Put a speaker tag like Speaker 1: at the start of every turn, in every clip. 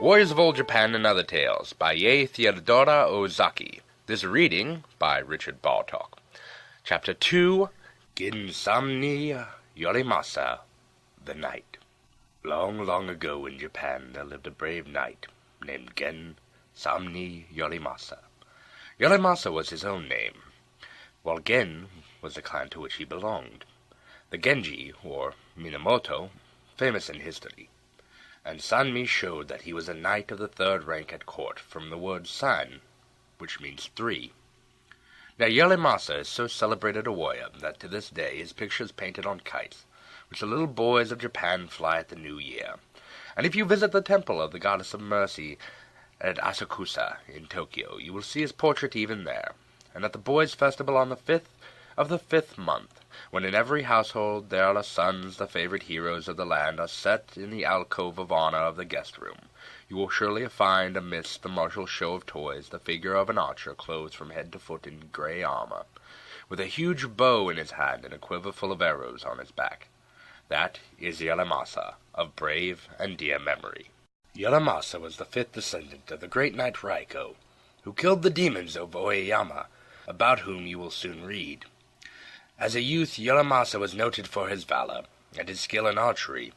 Speaker 1: Warriors of Old Japan and Other Tales by Yae Theodora Ozaki. This reading by Richard Bartock. Chapter 2, Ginsamni Yorimasa, the Knight. Long, long ago in Japan there lived a brave knight named Gen Samni Yorimasa. Yorimasa was his own name, while Gen was the clan to which he belonged. The Genji, or Minamoto, famous in history, and Sanmi showed that he was a knight of the third rank at court, from the word San, which means three. Now Yorimasa is so celebrated a warrior that to this day his picture is painted on kites, which the little boys of Japan fly at the New Year. And if you visit the temple of the Goddess of Mercy at Asakusa in Tokyo, you will see his portrait even there. And at the boys' festival on the 5th of the 5th month, when in every household their sons, the favorite heroes of the land, are set in the alcove of honor of the guest room, you will surely find amidst the martial show of toys the figure of an archer clothed from head to foot in gray armor, with a huge bow in his hand and a quiver full of arrows on his back. That is Yorimasa, of brave and dear memory. Yorimasa was the 5th descendant of the great knight Raiko, who killed the demons of Oeyama, about whom you will soon read. As a youth, Yorimasa was noted for his valor and his skill in archery,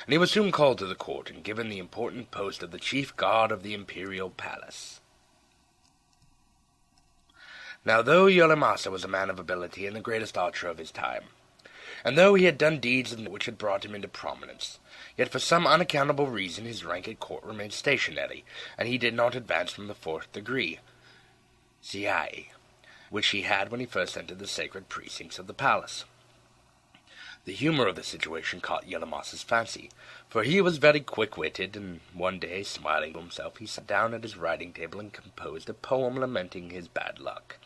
Speaker 1: and he was soon called to the court and given the important post of the chief guard of the imperial palace. Now, though Yorimasa was a man of ability and the greatest archer of his time, and though he had done deeds which had brought him into prominence, yet for some unaccountable reason his rank at court remained stationary, and he did not advance from the 4th degree, Ziai, which he had when he first entered the sacred precincts of the palace. The humor of the situation caught Yorimasa's fancy, for he was very quick-witted, and one day, smiling to himself, he sat down at his writing table and composed a poem lamenting his bad luck.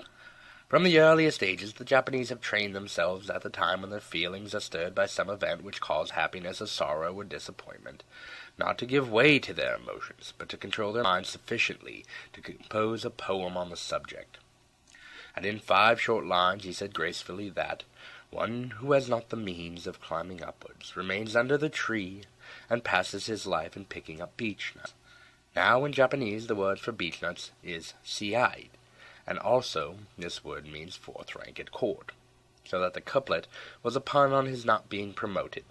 Speaker 1: From the earliest ages, the Japanese have trained themselves at the time when their feelings are stirred by some event which caused happiness or sorrow or disappointment, not to give way to their emotions, but to control their minds sufficiently to compose a poem on the subject. And in 5 short lines he said gracefully that one who has not the means of climbing upwards remains under the tree and passes his life in picking up beechnuts. Now in Japanese the word for beechnuts is siai, and also this word means 4th rank at court, so that the couplet was a pun on his not being promoted.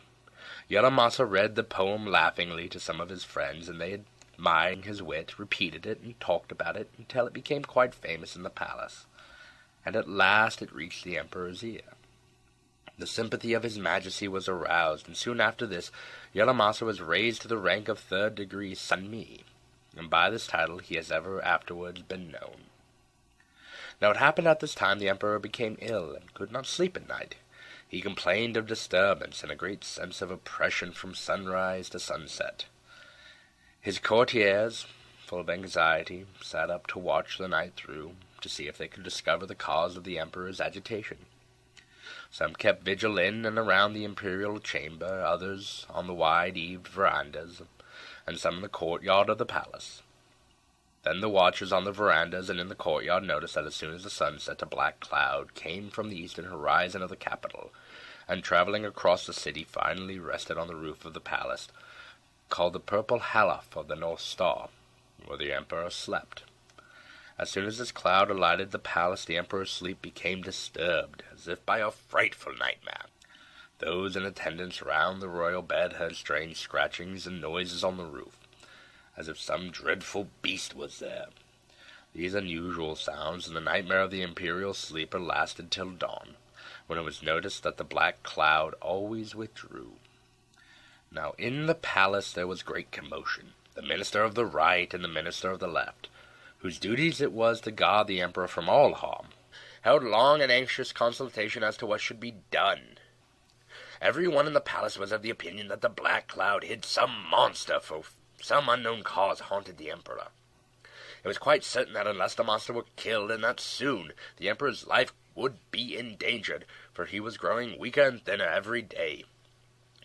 Speaker 1: Yorimasa read the poem laughingly to some of his friends, and they, admiring his wit, repeated it and talked about it until it became quite famous in the palace. And at last it reached the emperor's ear. The sympathy of his majesty was aroused, and soon after this Yorimasa was raised to the rank of 3rd degree Sanmi, and by this title he has ever afterwards been known. Now it happened at this time the emperor became ill and could not sleep at night. He complained of disturbance and a great sense of oppression from sunrise to sunset. His courtiers, full of anxiety, sat up to watch the night through, to see if they could discover the cause of the emperor's agitation. Some kept vigil in and around the imperial chamber, others on the wide-eaved verandas, and some in the courtyard of the palace. Then the watchers on the verandas and in the courtyard noticed that as soon as the sun set, a black cloud came from the eastern horizon of the capital, and traveling across the city finally rested on the roof of the palace, called the purple halaf of the North Star, where the emperor slept. As soon as this cloud alighted the palace, the emperor's sleep became disturbed, as if by a frightful nightmare. Those in attendance round the royal bed heard strange scratchings and noises on the roof, as if some dreadful beast was there. These unusual sounds and the nightmare of the imperial sleeper lasted till dawn, when it was noticed that the black cloud always withdrew. Now in the palace there was great commotion. The minister of the right and the minister of the left, whose duties it was to guard the emperor from all harm, held long and anxious consultation as to what should be done. Every one in the palace was of the opinion that the black cloud hid some monster for some unknown cause haunted the emperor. It was quite certain that unless the monster were killed, and that soon, the emperor's life would be endangered, for he was growing weaker and thinner every day.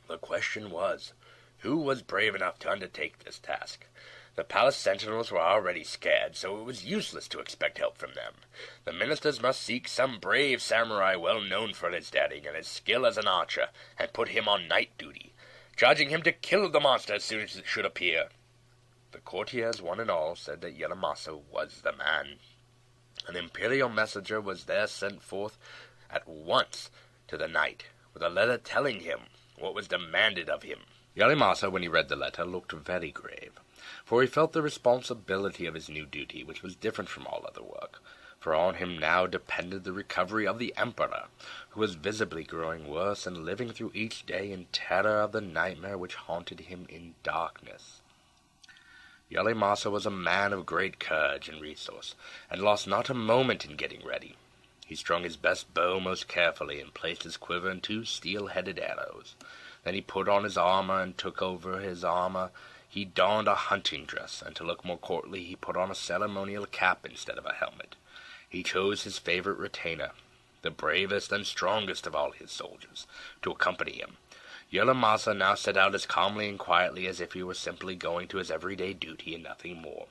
Speaker 1: The question was, who was brave enough to undertake this task? The palace sentinels were already scared, so it was useless to expect help from them. The ministers must seek some brave samurai well known for his daring and his skill as an archer, and put him on night duty, charging him to kill the monster as soon as it should appear. The courtiers, one and all, said that Yorimasa was the man. An imperial messenger was there sent forth at once to the knight, with a letter telling him what was demanded of him. Yorimasa, when he read the letter, looked very grave, for he felt the responsibility of his new duty, which was different from all other work, for on him now depended the recovery of the Emperor, who was visibly growing worse and living through each day in terror of the nightmare which haunted him in darkness. Yorimasa was a man of great courage and resource, and lost not a moment in getting ready. He strung his best bow most carefully, and placed his quiver in 2 steel-headed arrows. Then he put on his armor, and took over his armor. He donned a hunting dress, and to look more courtly he put on a ceremonial cap instead of a helmet. He chose his favorite retainer, the bravest and strongest of all his soldiers, to accompany him. Yorimasa now set out as calmly and quietly as if he were simply going to his everyday duty and nothing more.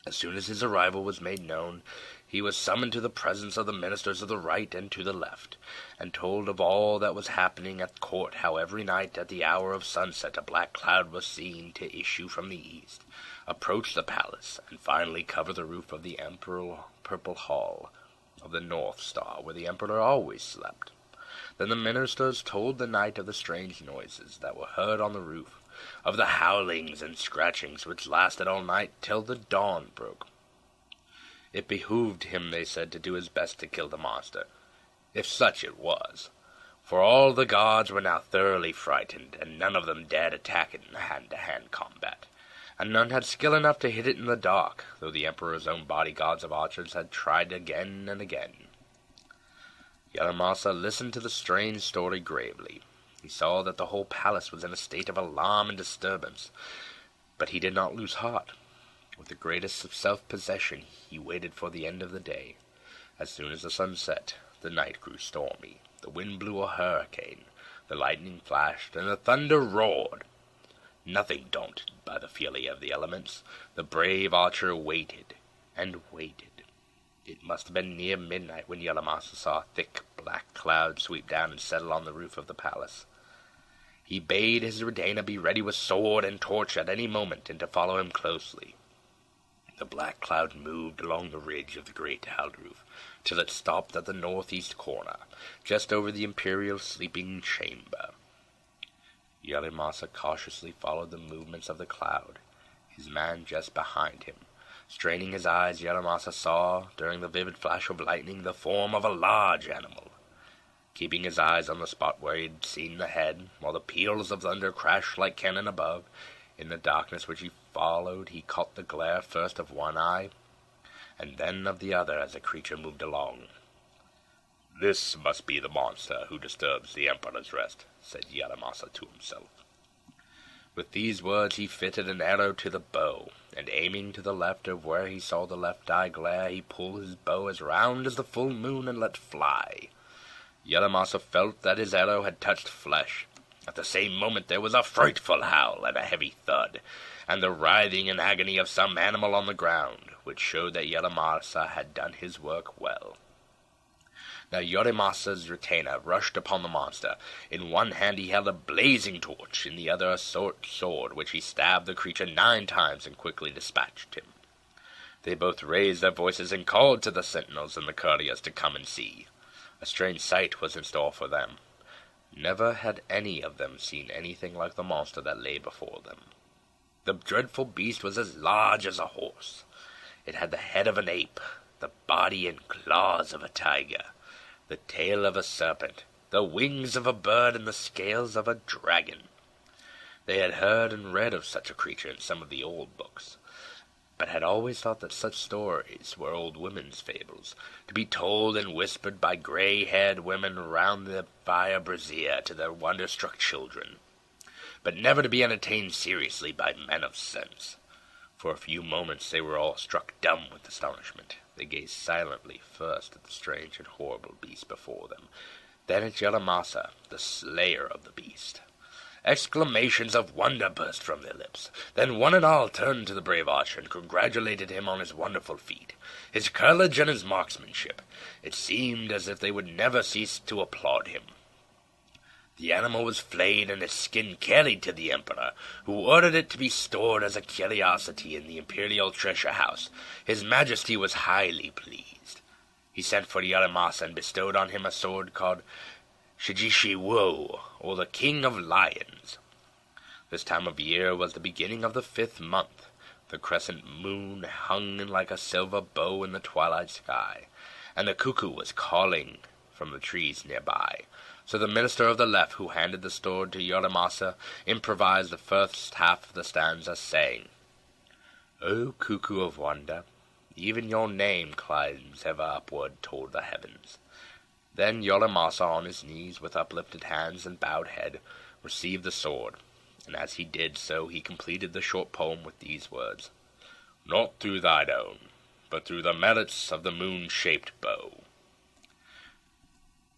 Speaker 1: As soon as his arrival was made known, he was summoned to the presence of the ministers of the right and to the left, and told of all that was happening at court, how every night at the hour of sunset a black cloud was seen to issue from the east, approach the palace, and finally cover the roof of the Imperial Purple Hall of the North Star, where the Emperor always slept. Then the ministers told the knight of the strange noises that were heard on the roof, of the howlings and scratchings which lasted all night till the dawn broke. It behooved him, they said, to do his best to kill the monster, if such it was, for all the guards were now thoroughly frightened, and none of them dared attack it in hand-to-hand combat, and none had skill enough to hit it in the dark, though the Emperor's own bodyguards of archers had tried again and again. Yorimasa listened to the strange story gravely. He saw that the whole palace was in a state of alarm and disturbance, but he did not lose heart. With the greatest of self-possession he waited for the end of the day. As soon as the sun set, the night grew stormy. The wind blew a hurricane, the lightning flashed, and the thunder roared. Nothing daunted by the fury of the elements, the brave archer waited and waited. It must have been near midnight when Yorimasa saw a thick black cloud sweep down and settle on the roof of the palace. He bade his retainer be ready with sword and torch at any moment, and to follow him closely. The black cloud moved along the ridge of the great tiled roof, till it stopped at the northeast corner, just over the imperial sleeping chamber. Yorimasa cautiously followed the movements of the cloud, his man just behind him. Straining his eyes, Yorimasa saw, during the vivid flash of lightning, the form of a large animal. Keeping his eyes on the spot where he had seen the head, while the peals of thunder crashed like cannon above, in the darkness which he followed, he caught the glare first of one eye, and then of the other as the creature moved along. "This must be the monster who disturbs the Emperor's rest," said Yorimasa to himself. With these words he fitted an arrow to the bow, and aiming to the left of where he saw the left eye glare, he pulled his bow as round as the full moon and let fly. Yorimasa felt that his arrow had touched flesh. At the same moment there was a frightful howl and a heavy thud, and the writhing and agony of some animal on the ground, which showed that Yorimasa had done his work well. Now Yorimasa's retainer rushed upon the monster. In one hand he held a blazing torch, in the other a short sword, which he stabbed the creature 9 times and quickly dispatched him. They both raised their voices and called to the sentinels and the courtiers to come and see. A strange sight was in store for them. Never had any of them seen anything like the monster that lay before them. The dreadful beast was as large as a horse. It had the head of an ape, the body and claws of a tiger, the tail of a serpent, the wings of a bird, and the scales of a dragon. They had heard and read of such a creature in some of the old books, but had always thought that such stories were old women's fables, to be told and whispered by gray-haired women round the fire brazier to their wonder-struck children, but never to be entertained seriously by men of sense. For a few moments they were all struck dumb with astonishment. They gazed silently first at the strange and horrible beast before them, then at Yorimasa, the slayer of the beast. Exclamations of wonder burst from their lips. Then one and all turned to the brave archer and congratulated him on his wonderful feat, his courage and his marksmanship. It seemed as if they would never cease to applaud him. The animal was flayed and its skin carried to the emperor, who ordered it to be stored as a curiosity in the imperial treasure house. His majesty was highly pleased. He sent for Yorimasa and bestowed on him a sword called Shijishi-wo, or the King of Lions. This time of year was the beginning of the 5th month. The crescent moon hung like a silver bow in the twilight sky, and the cuckoo was calling from the trees nearby. So the minister of the left, who handed the sword to Yorimasa, improvised the first half of the stanza, saying, "O cuckoo of wonder, even your name climbs ever upward toward the heavens." Then Yorimasa, on his knees, with uplifted hands and bowed head, received the sword, and as he did so he completed the short poem with these words, "Not through thine own, but through the merits of the moon-shaped bow."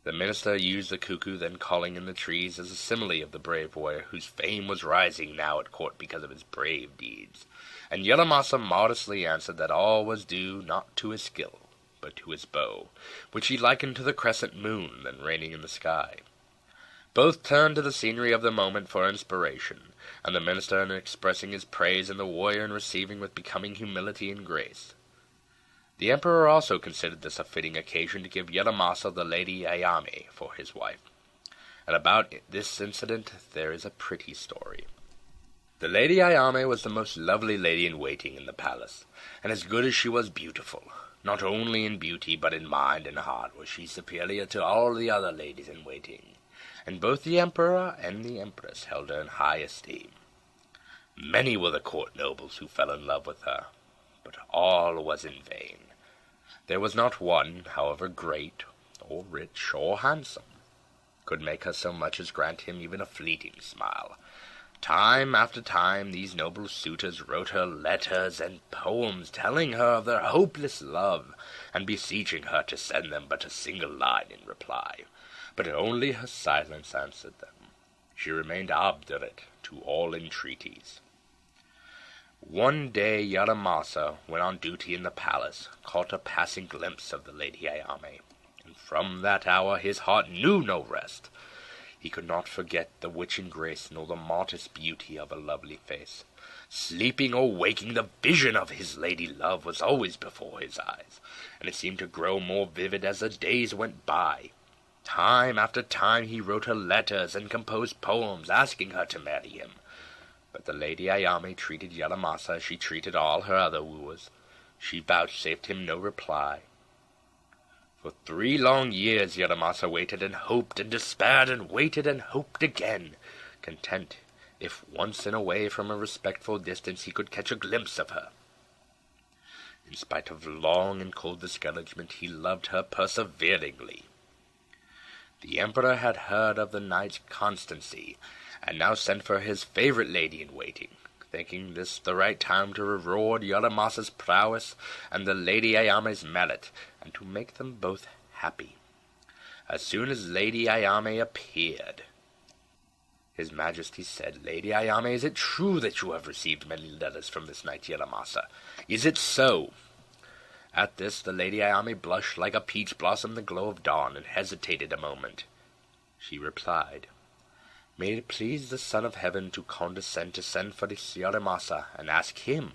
Speaker 1: The minister used the cuckoo then calling in the trees as a simile of the brave warrior whose fame was rising now at court because of his brave deeds, and Yorimasa modestly answered that all was due not to his skill, but to his bow, which he likened to the crescent moon then reigning in the sky. Both turned to the scenery of the moment for inspiration, and the minister in expressing his praise and the warrior in receiving with becoming humility and grace. The emperor also considered this a fitting occasion to give Yorimasa the Lady Ayame for his wife, and about this incident there is a pretty story. The Lady Ayame was the most lovely lady-in-waiting in the palace, and as good as she was beautiful. Not only in beauty, but in mind and heart was she superior to all the other ladies-in-waiting, and both the emperor and the empress held her in high esteem. Many were the court nobles who fell in love with her, but all was in vain. There was not one, however great, or rich, or handsome, could make her so much as grant him even a fleeting smile. Time after time these noble suitors wrote her letters and poems telling her of their hopeless love, and beseeching her to send them but a single line in reply. But only her silence answered them. She remained obdurate to all entreaties. One day Yorimasa, when on duty in the palace, caught a passing glimpse of the Lady Ayame, and from that hour his heart knew no rest. He could not forget the witching grace nor the modest beauty of her lovely face. Sleeping or waking, the vision of his lady love was always before his eyes, and it seemed to grow more vivid as the days went by. Time after time he wrote her letters and composed poems asking her to marry him. But the Lady Ayame treated Yorimasa as she treated all her other wooers. She vouchsafed him no reply. For 3 long years Yorimasa waited and hoped and despaired and waited and hoped again, content if once in a way from a respectful distance he could catch a glimpse of her. In spite of long and cold discouragement, he loved her perseveringly. The emperor had heard of the knight's constancy, and now sent for his favorite lady-in-waiting, thinking this the right time to reward Yorimasa's prowess and the Lady Ayame's merit, and to make them both happy. As soon as Lady Ayame appeared, his majesty said, "Lady Ayame, is it true that you have received many letters from this knight Yorimasa? Is it so?" At this the Lady Ayame blushed like a peach blossom in the glow of dawn, and hesitated a moment. She replied, "May it please the Son of Heaven to condescend to send for this Yorimasa, and ask him."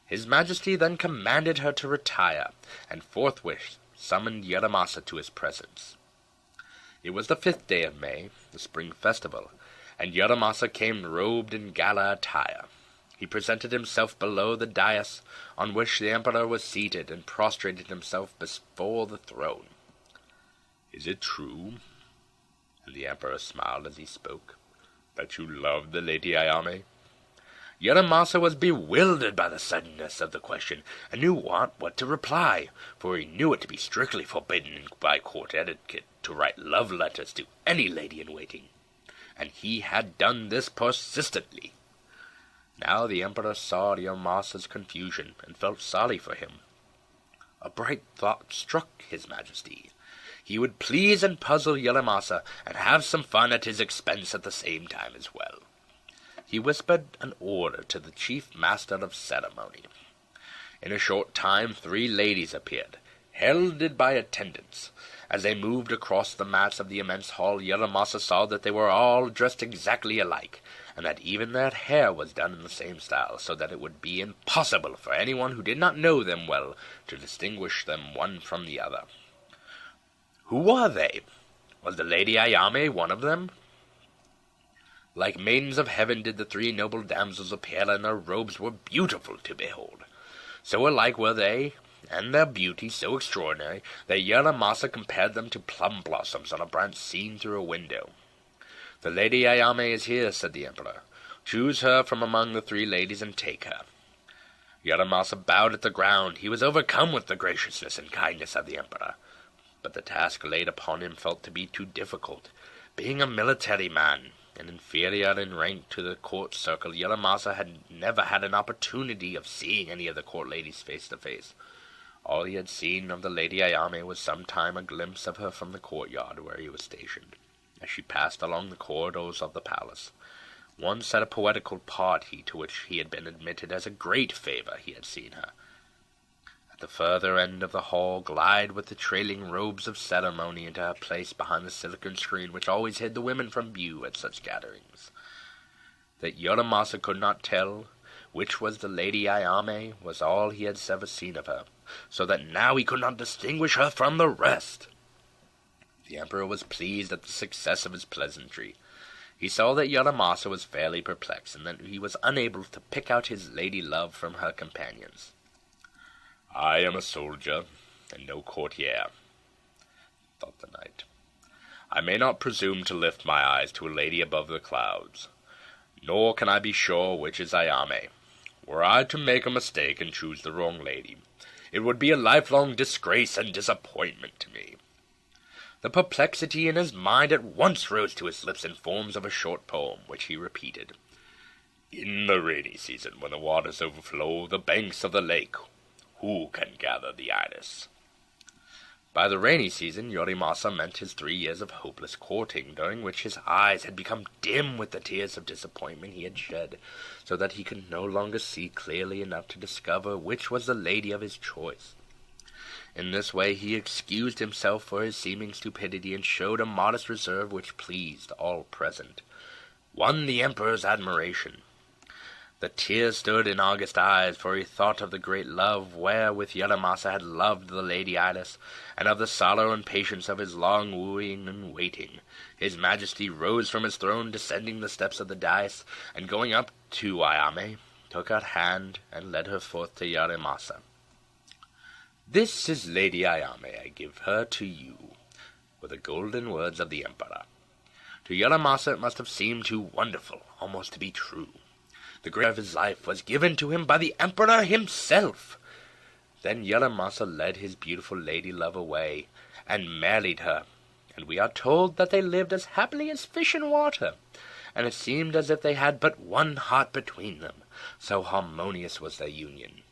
Speaker 1: His majesty then commanded her to retire, and forthwith summoned Yorimasa to his presence. It was the 5th day of May, the spring festival, and Yorimasa came robed in gala attire. He presented himself below the dais on which the emperor was seated, and prostrated himself before the throne. "Is it true," and the emperor smiled as he spoke, "that you love the Lady Ayame?" Yorimasa was bewildered by the suddenness of the question, and knew not what to reply, for he knew it to be strictly forbidden by court etiquette to write love letters to any lady-in-waiting, and he had done this persistently. Now the emperor saw Yorimasa's confusion, and felt sorry for him. A bright thought struck his majesty. He would please and puzzle Yorimasa, and have some fun at his expense at the same time as well. He whispered an order to the chief master of ceremony. In a short time 3 ladies appeared, heralded by attendants. As they moved across the mats of the immense hall, Yorimasa saw that they were all dressed exactly alike, and that even their hair was done in the same style, so that it would be impossible for anyone who did not know them well to distinguish them one from the other. Who were they? Was the Lady Ayame one of them? Like maidens of heaven did the three noble damsels appear, and their robes were beautiful to behold. So alike were they, and their beauty so extraordinary, that Yorimasa compared them to plum blossoms on a branch seen through a window. "The Lady Ayame is here," said the Emperor. "Choose her from among the three ladies and take her." Yorimasa bowed at the ground. He was overcome with the graciousness and kindness of the Emperor, but the task laid upon him felt to be too difficult. Being a military man, and inferior in rank to the court circle, Yorimasa had never had an opportunity of seeing any of the court ladies face to face. All he had seen of the Lady Ayame was sometime a glimpse of her from the courtyard where he was stationed, as she passed along the corridors of the palace. Once at a poetical party to which he had been admitted as a great favor, he had seen her, at the further end of the hall, glide with the trailing robes of ceremony into her place behind the silicon screen which always hid the women from view at such gatherings. That Yorimasa could not tell which was the Lady Ayame was all he had ever seen of her, so that now he could not distinguish her from the rest. The Emperor was pleased at the success of his pleasantry. He saw that Yorimasa was fairly perplexed, and that he was unable to pick out his lady-love from her companions. "I am a soldier, and no courtier," thought the knight. "I may not presume to lift my eyes to a lady above the clouds, nor can I be sure which is Ayame. Were I to make a mistake and choose the wrong lady, it would be a lifelong disgrace and disappointment to me." The perplexity in his mind at once rose to his lips in forms of a short poem, which he repeated. "In the rainy season, when the waters overflow the banks of the lake, who can gather the iris?" By the rainy season, Yorimasa meant his 3 years of hopeless courting, during which his eyes had become dim with the tears of disappointment he had shed, so that he could no longer see clearly enough to discover which was the lady of his choice. In this way he excused himself for his seeming stupidity, and showed a modest reserve which pleased all present, won the Emperor's admiration. The tears stood in August's eyes, for he thought of the great love wherewith Yorimasa had loved the Lady Iris, and of the sorrow and patience of his long wooing and waiting. His Majesty rose from his throne, descending the steps of the dais, and going up to Ayame, took her hand and led her forth to Yorimasa. "This is Lady Ayame. I give her to you," were the golden words of the Emperor. To Yorimasa it must have seemed too wonderful almost to be true. The great of his life was given to him by the Emperor himself. Then Yorimasa led his beautiful lady-love away, and married her, and we are told that they lived as happily as fish in water, and it seemed as if they had but one heart between them, so harmonious was their union.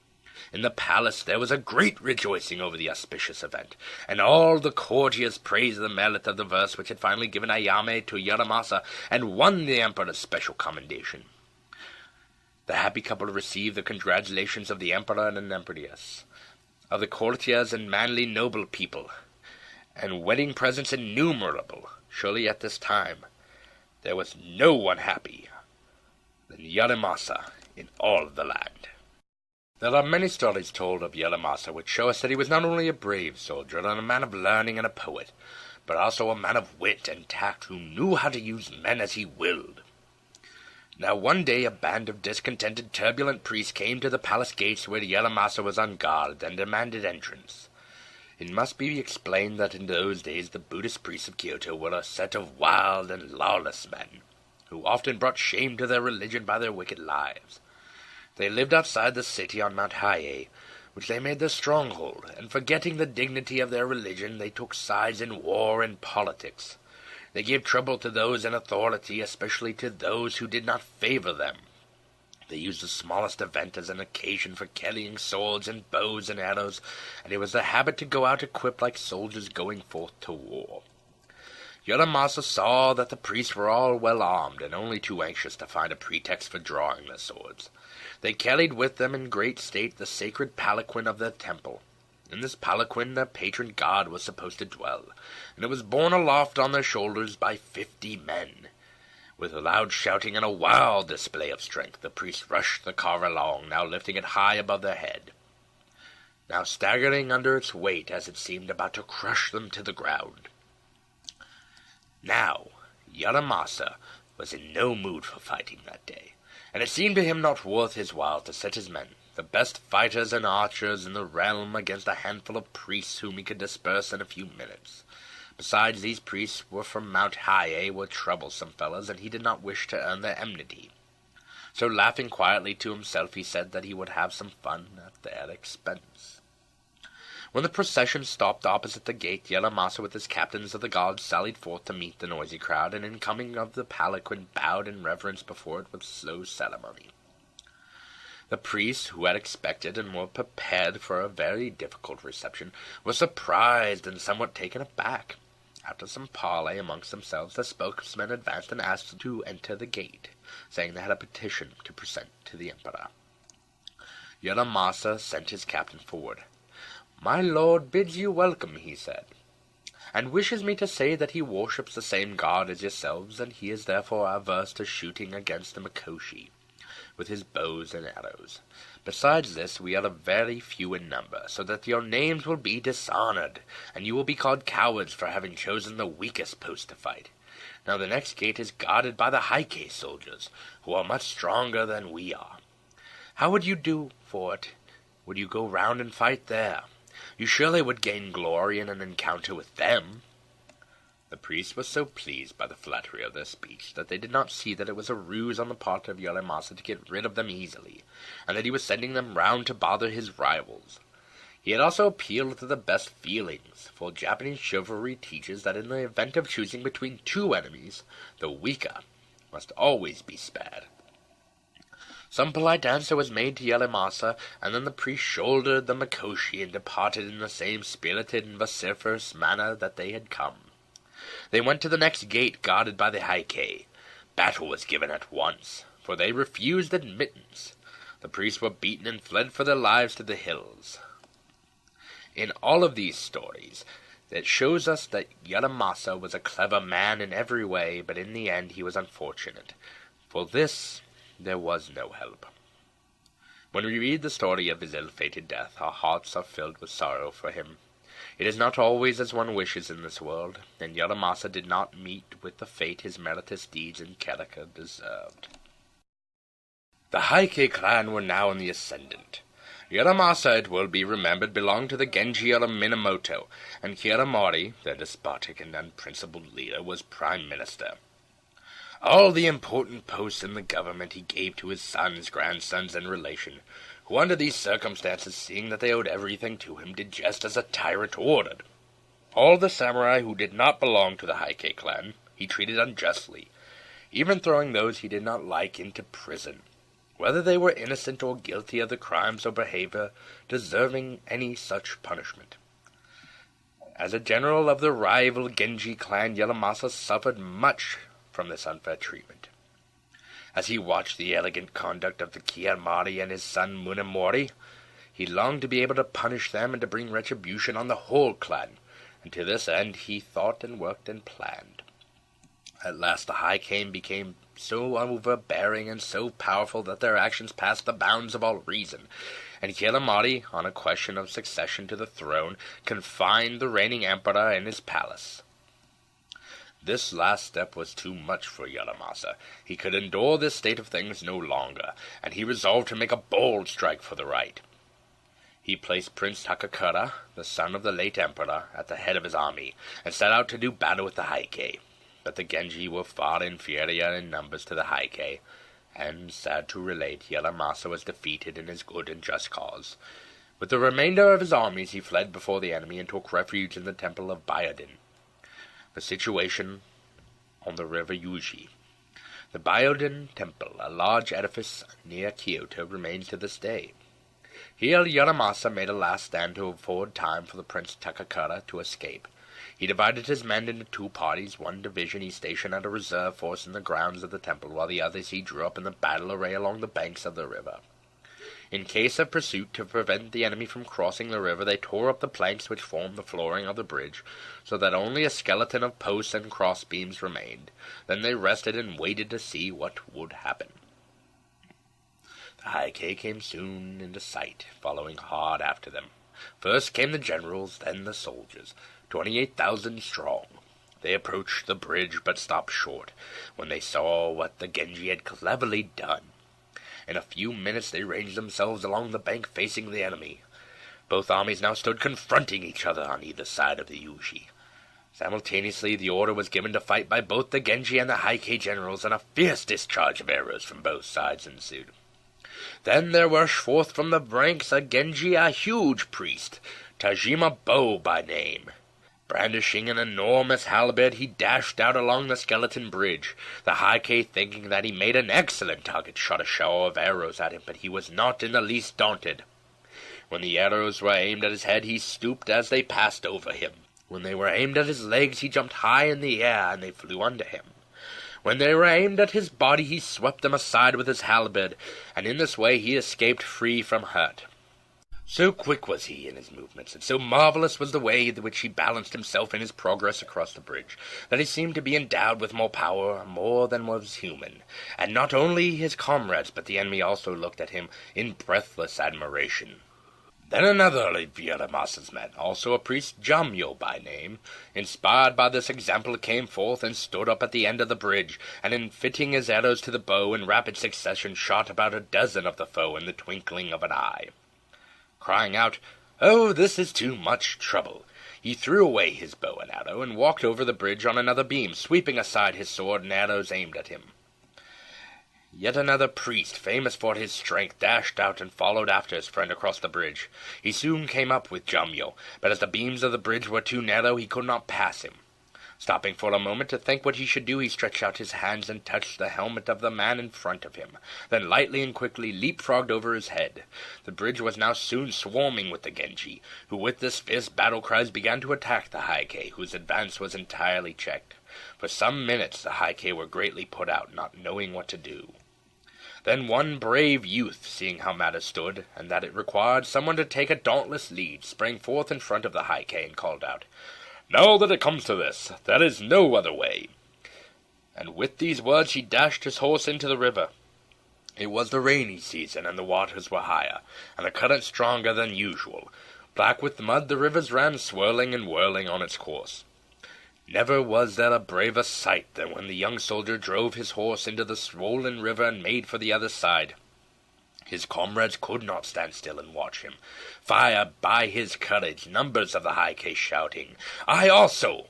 Speaker 1: In the palace there was a great rejoicing over the auspicious event, and all the courtiers praised the merit of the verse which had finally given Ayame to Yorimasa, and won the Emperor's special commendation. The happy couple received the congratulations of the Emperor and Empress, of the courtiers and manly noble people, and wedding presents innumerable. Surely at this time there was no one happier than Yorimasa in all the land. There are many stories told of Yorimasa which show us that he was not only a brave soldier and a man of learning and a poet, but also a man of wit and tact who knew how to use men as he willed. Now one day a band of discontented, turbulent priests came to the palace gates where Yorimasa was on guard, and demanded entrance. It must be explained that in those days the Buddhist priests of Kyoto were a set of wild and lawless men, who often brought shame to their religion by their wicked lives. They lived outside the city on Mount Hiei, which they made their stronghold, and forgetting the dignity of their religion, they took sides in war and politics. They gave trouble to those in authority, especially to those who did not favor them. They used the smallest event as an occasion for carrying swords and bows and arrows, and it was their habit to go out equipped like soldiers going forth to war. Yorimasa saw that the priests were all well armed, and only too anxious to find a pretext for drawing their swords. They carried with them in great state the sacred palanquin of their temple, In this palanquin their patron god was supposed to dwell, and it was borne aloft on their shoulders by 50 men. With a loud shouting and a wild display of strength, the priests rushed the car along, now lifting it high above their head, now staggering under its weight as it seemed about to crush them to the ground. Now, Yorimasa was in no mood for fighting that day, and it seemed to him not worth his while to set his men, the best fighters and archers in the realm, against a handful of priests whom he could disperse in a few minutes. Besides, these priests were from Mount Hiei, were troublesome fellows, and he did not wish to earn their enmity. So, laughing quietly to himself, he said that he would have some fun at their expense. When the procession stopped opposite the gate, Yorimasa with his captains of the guards sallied forth to meet the noisy crowd, and in coming of the palanquin bowed in reverence before it with slow ceremony. The priests, who had expected and were prepared for a very difficult reception, were surprised and somewhat taken aback. After some parley amongst themselves, the spokesman advanced and asked to enter the gate, saying they had a petition to present to the emperor. Yorimasa sent his captain forward. "My lord bids you welcome," he said, "and wishes me to say that he worships the same god as yourselves, and he is therefore averse to shooting against the Mikoshi with his bows and arrows. Besides this, we are very few in number, so that your names will be dishonored, and you will be called cowards for having chosen the weakest post to fight. Now the next gate is guarded by the Heike soldiers, who are much stronger than we are. How would you do for it? Would you go round and fight there? You surely would gain glory in an encounter with them." The priests were so pleased by the flattery of their speech that they did not see that it was a ruse on the part of Yorimasa to get rid of them easily, and that he was sending them round to bother his rivals. He had also appealed to the best feelings, for Japanese chivalry teaches that in the event of choosing between two enemies, the weaker must always be spared. Some polite answer was made to Yorimasa, and then the priest shouldered the Mikoshi and departed in the same spirited and vociferous manner that they had come. They went to the next gate guarded by the Heike. Battle was given at once, for they refused admittance. The priests were beaten and fled for their lives to the hills. In all of these stories, it shows us that Yorimasa was a clever man in every way, but in the end he was unfortunate. For this there was no help. When we read the story of his ill-fated death, our hearts are filled with sorrow for him. It is not always as one wishes in this world, and Yorimasa did not meet with the fate his meritorious deeds in Kerika deserved. The Heike clan were now in the ascendant. Yorimasa, it will be remembered, belonged to the Genji of Minamoto, and Hiramori, their despotic and unprincipled leader, was prime minister. All the important posts in the government he gave to his sons, grandsons, and relation, who under these circumstances, seeing that they owed everything to him, did just as a tyrant ordered. All the samurai who did not belong to the Heike clan he treated unjustly, even throwing those he did not like into prison, whether they were innocent or guilty of the crimes or behavior deserving any such punishment. As a general of the rival Genji clan, Yorimasa suffered much from this unfair treatment. As he watched the elegant conduct of the Kiamari and his son Munamori, he longed to be able to punish them and to bring retribution on the whole clan, and to this end he thought and worked and planned. At last the Heike became so overbearing and so powerful that their actions passed the bounds of all reason, and Kiamari, on a question of succession to the throne, confined the reigning emperor in his palace. This last step was too much for Yorimasa. He could endure this state of things no longer, and he resolved to make a bold strike for the right. He placed Prince Takakura, the son of the late emperor, at the head of his army, and set out to do battle with the Heike. But the Genji were far inferior in numbers to the Heike, and, sad to relate, Yorimasa was defeated in his good and just cause. With the remainder of his armies he fled before the enemy and took refuge in the temple of Byoden, the situation on the river Yuji. The Byoden Temple, a large edifice near Kyoto, remains to this day. Here Yorimasa made a last stand to afford time for the Prince Takakura to escape. He divided his men into two parties. One division he stationed at a reserve force in the grounds of the temple, while the others he drew up in the battle array along the banks of the river. In case of pursuit, to prevent the enemy from crossing the river, they tore up the planks which formed the flooring of the bridge, so that only a skeleton of posts and crossbeams remained. Then they rested and waited to see what would happen. The High K came soon into sight, following hard after them. First came the generals, then the soldiers, 28,000 strong. They approached the bridge, but stopped short, when they saw what the Genji had cleverly done. In a few minutes they ranged themselves along the bank facing the enemy. Both armies now stood confronting each other on either side of the WoOJ. Simultaneously the order was given to fight by both the Genji and the High K generals, and a fierce discharge of arrows from both sides ensued. Then there rushed forth from the ranks a Genji, a huge priest, Tajima Bo by name. Brandishing an enormous halberd, he dashed out along the skeleton bridge. The High K, thinking that he made an excellent target, shot a shower of arrows at him, but he was not in the least daunted. When the arrows were aimed at his head, he stooped as they passed over him. When they were aimed at his legs, he jumped high in the air, and they flew under him. When they were aimed at his body, he swept them aside with his halberd, and in this way he escaped free from hurt. So quick was he in his movements, and so marvelous was the way in which he balanced himself in his progress across the bridge, that he seemed to be endowed with more power, more than was human. And not only his comrades, but the enemy also looked at him in breathless admiration. Then another of Yorimasa's men, also a priest, Jamyo by name, inspired by this example, came forth and stood up at the end of the bridge, and in fitting his arrows to the bow in rapid succession shot about a dozen of the foe in the twinkling of an eye. Crying out, "Oh, this is too much trouble," he threw away his bow and arrow, and walked over the bridge on another beam, sweeping aside his sword and arrows aimed at him. Yet another priest, famous for his strength, dashed out and followed after his friend across the bridge. He soon came up with Jamyo, but as the beams of the bridge were too narrow, he could not pass him. Stopping for a moment to think what he should do, he stretched out his hands and touched the helmet of the man in front of him, then lightly and quickly leapfrogged over his head. The bridge was now soon swarming with the Genji, who with this fierce battle cries began to attack the High K, whose advance was entirely checked. For some minutes the High K were greatly put out, not knowing what to do. Then one brave youth, seeing how matters stood, and that it required someone to take a dauntless lead, sprang forth in front of the High K and called out, "Now that it comes to this, there is no other way." And with these words he dashed his horse into the river. It was the rainy season, and the waters were higher, and the current stronger than usual. Black with mud, the rivers ran swirling and whirling on its course. Never was there a braver sight than when the young soldier drove his horse into the swollen river and made for the other side. His comrades could not stand still and watch him. Fired by his courage, numbers of the High K shouting, I also,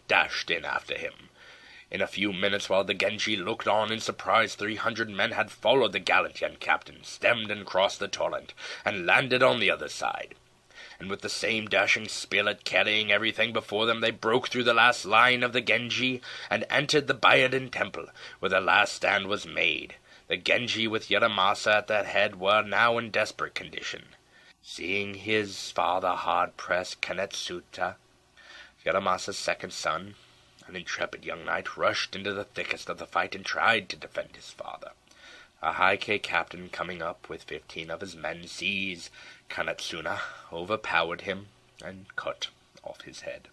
Speaker 1: dashed in after him. In a few minutes, while the Genji looked on in surprise, 300 men had followed the gallant young captain, stemmed and crossed the torrent, and landed on the other side. And with the same dashing spirit, carrying everything before them, they broke through the last line of the Genji, and entered the Byaden temple, where the last stand was made. The Genji, with Yorimasa at their head, were now in desperate condition. Seeing his father hard-pressed, Kanetsuta, Yorimasa's second son, an intrepid young knight, rushed into the thickest of the fight and tried to defend his father. A High K captain, coming up with 15 of his men, seized Kanetsuna, overpowered him, and cut off his head.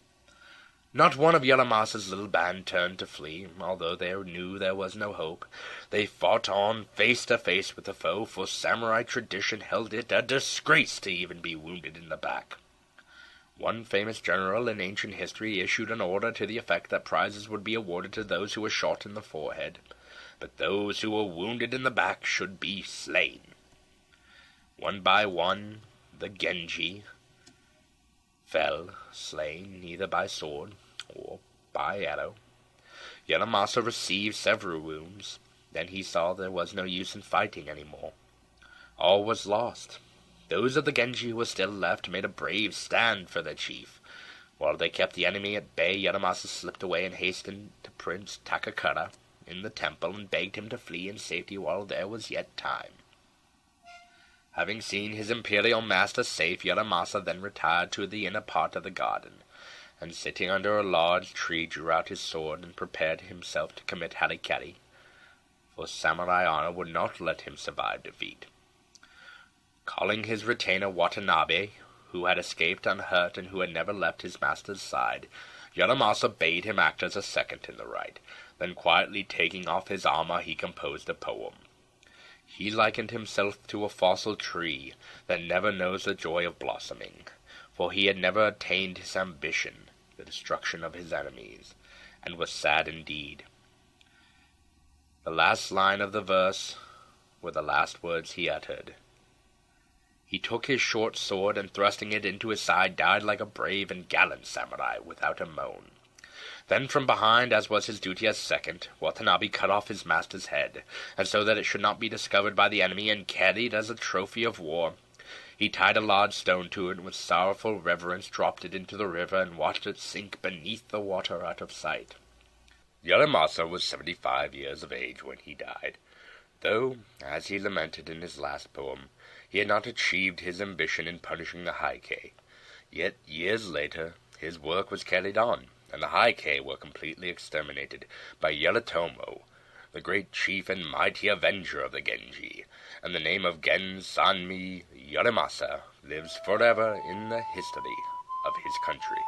Speaker 1: Not one of Yorimasa's little band turned to flee, although they knew there was no hope. They fought on face to face with the foe, for samurai tradition held it a disgrace to even be wounded in the back. One famous general in ancient history issued an order to the effect that prizes would be awarded to those who were shot in the forehead, but those who were wounded in the back should be slain. One by one, the Genji fell, slain either by sword or by arrow. Yorimasa received several wounds. Then he saw there was no use in fighting any more. All was lost. Those of the Genji who were still left made a brave stand for their chief. While they kept the enemy at bay, Yorimasa slipped away and hastened to Prince Takakura in the temple and begged him to flee in safety while there was yet time. Having seen his imperial master safe, Yorimasa then retired to the inner part of the garden, and sitting under a large tree drew out his sword and prepared himself to commit harikari, for samurai honor would not let him survive defeat. Calling his retainer Watanabe, who had escaped unhurt and who had never left his master's side, Yorimasa bade him act as a second in the rite. Then quietly taking off his armor, he composed a poem. He likened himself to a fossil tree that never knows the joy of blossoming, for he had never attained his ambition, the destruction of his enemies, and was sad indeed. The last line of the verse were the last words he uttered. He took his short sword, and thrusting it into his side, died like a brave and gallant samurai, without a moan. Then from behind, as was his duty as second, Watanabe cut off his master's head, and so that it should not be discovered by the enemy and carried as a trophy of war, he tied a large stone to it, and with sorrowful reverence dropped it into the river, and watched it sink beneath the water out of sight. Yorimasa was 75 years of age when he died, though, as he lamented in his last poem, he had not achieved his ambition in punishing the Heike. Yet years later his work was carried on, and the Heike were completely exterminated by Yoritomo, the great chief and mighty avenger of the Genji, and the name of Gen Sanmi Yorimasa lives forever in the history of his country.